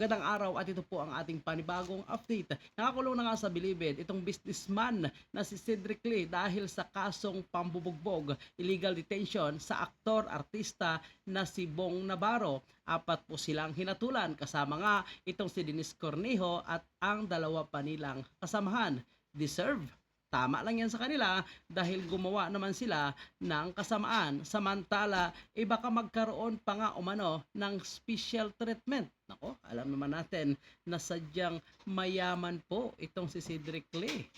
Magandang araw at ito po ang ating panibagong update. Nakakulong na nga sa bilibid itong businessman na si Cedric Lee dahil sa kasong pambubugbog, illegal detention sa aktor-artista na si Bong Navarro. Apat po silang hinatulan kasama nga itong si Dennis Cornejo at ang dalawa pa nilang kasamahan. Deserve. Tama lang yan sa kanila dahil gumawa naman sila ng kasamaan. Samantala, baka magkaroon pa nga umano ng special treatment. Nako, alam naman natin na sadyang mayaman po itong si Cedric Lee.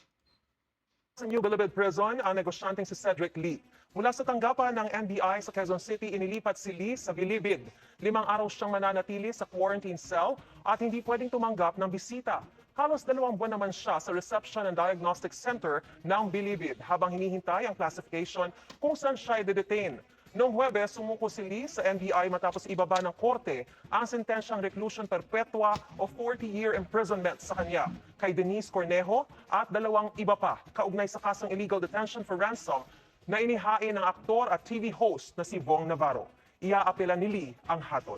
Sa New Bilibid Prison, ang negosyanteng si Cedric Lee. Mula sa tanggapan ng NBI sa Quezon City, inilipat si Lee sa Bilibid. 5 araw siyang mananatili sa quarantine cell at hindi pwedeng tumanggap ng bisita. Halos 2 buwan naman siya sa Reception and Diagnostic Center ng Bilibid habang hinihintay ang classification kung saan siya i-detain. Noong Huwebes, sumuko si Lee sa NBI matapos ibaba ng korte ang sentensyang reclusion perpetua o 40-year imprisonment sa kanya, kay Denise Cornejo at 2 iba pa kaugnay sa kasong illegal detention for ransom na inihain ng aktor at TV host na si Bong Navarro. Iaapela ni Lee ang hatol.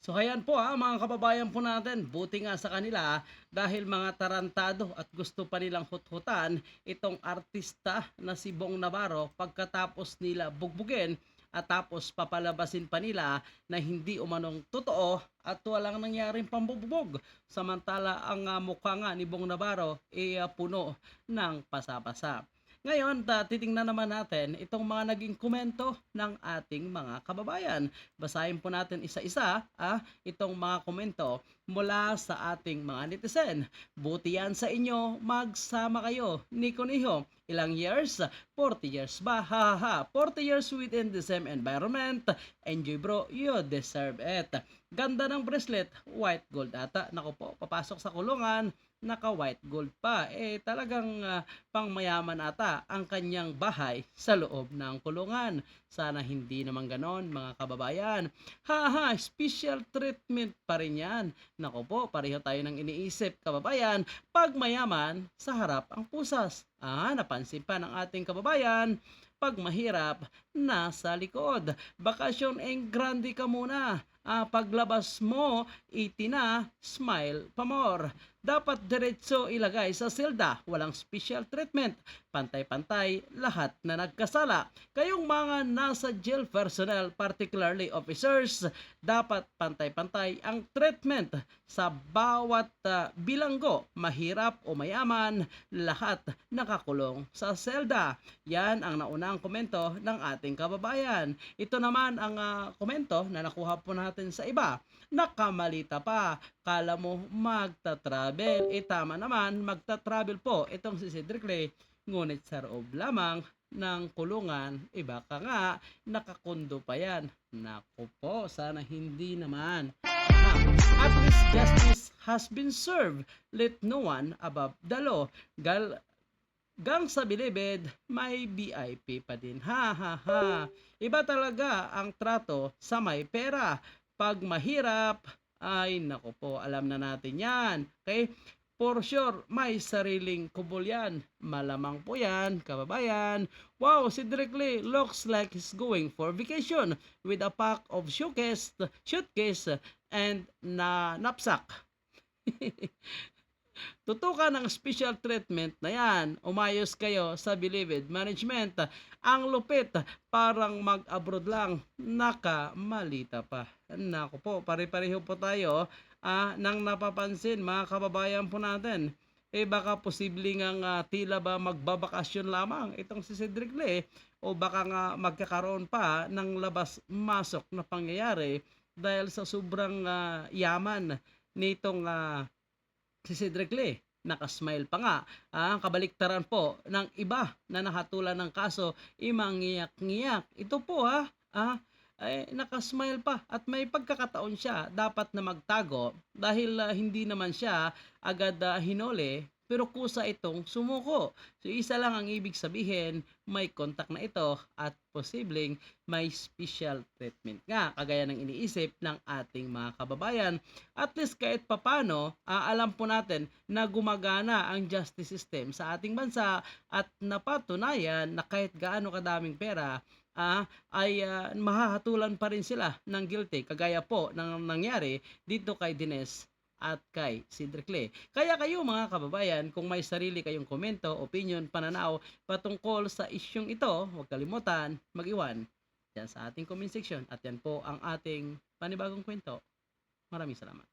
So ayan po mga kababayan po natin, buti nga sa kanila dahil mga tarantado at gusto pa nilang huthutan itong artista na si Bong Navarro pagkatapos nila bugbugin at tapos papalabasin pa nila na hindi umanong totoo at walang nangyaring pambubugbog. Samantala ang mukha nga ni Bong Navarro puno ng pasapasa. Ngayon, titingnan naman natin itong mga naging komento ng ating mga kababayan. Basahin po natin isa-isa itong mga komento mula sa ating mga netizen. Buti yan sa inyo, magsama kayo. Nico Niho, ilang years? 40 years ba? Ha ha, 40 years within the same environment. Enjoy bro, you deserve it. Ganda ng bracelet, white gold ata. Naku po, papasok sa kulungan, naka white gold pa. Talagang pang mayaman ata ang kanyang bahay sa loob ng kulungan. Sana hindi naman ganon mga kababayan. Haha, special treatment pa rin yan. Naku po, pareho tayo ng iniisip kababayan. Pag mayaman, sa harap ang pusas. Napansin pa ng ating kababayan, pag mahirap, nasa likod. Bakasyon en grande ka muna. Paglabas mo, itina, smile pa more. Dapat diretso ilagay sa silda, walang special treatment. Pantay-pantay, lahat na nagkasala. Kayong mga nasa jail personnel, particularly officers, dapat pantay-pantay ang treatment sa bawat bilanggo, mahirap o mayaman, lahat nakakulong sa selda. Yan ang naunang komento ng ating kababayan. Ito naman ang komento na nakuha po natin sa iba. Nakamalita pa, kala mo magta-travel. Tama naman, magta-travel po itong si Cedric Lee, ngunit sa loob lamang ng kulungan, iba ka nga, nakakundo pa yan. Naku po, sana hindi naman. At least justice has been served. Let no one above the law. Gang sa bilibid, may VIP pa din. Ha ha ha. Iba talaga ang trato sa may pera. Pag mahirap, ay nako po, alam na natin yan. Okay? For sure, may sariling kubol yan. Malamang po yan, kababayan. Wow, si Cedric Lee looks like he's going for vacation with a pack of suitcase and knapsack. Tutukan ng special treatment na yan. Umayos kayo sa Bilibid Management. Ang lupit, parang mag-abroad lang. Nakamalita pa. Naku po, pare-pareho po tayo nang napapansin mga kababayan po natin. Baka posibleng nga tila ba magbabakasyon lamang itong si Cedric Lee o baka nga magkakaroon pa ng labas-masok na pangyayari dahil sa sobrang yaman nitong si Cedric Lee. Nakasmile pa nga. Kabaliktaran po ng iba na nahatulan ng kaso, imangiyak-ngiyak. Ito po nakasmile pa at may pagkakataon siya dapat na magtago dahil hindi naman siya agad hinuli pero kusa itong sumuko. So isa lang ang ibig sabihin, may contact na ito at posibleng may special treatment nga kagaya ng iniisip ng ating mga kababayan. At least kahit papano, alam po natin na gumagana ang justice system sa ating bansa at napatunayan na kahit gaano kadaming pera ay mahahatulan pa rin sila ng guilty kagaya po ng nangyari dito kay Dines at kay Cedric Lee. Kaya kayo mga kababayan, kung may sarili kayong komento, opinion, pananaw patungkol sa isyong ito, huwag kalimutan mag-iwan dyan sa ating comment section. At yan po ang ating panibagong kwento. Maraming salamat.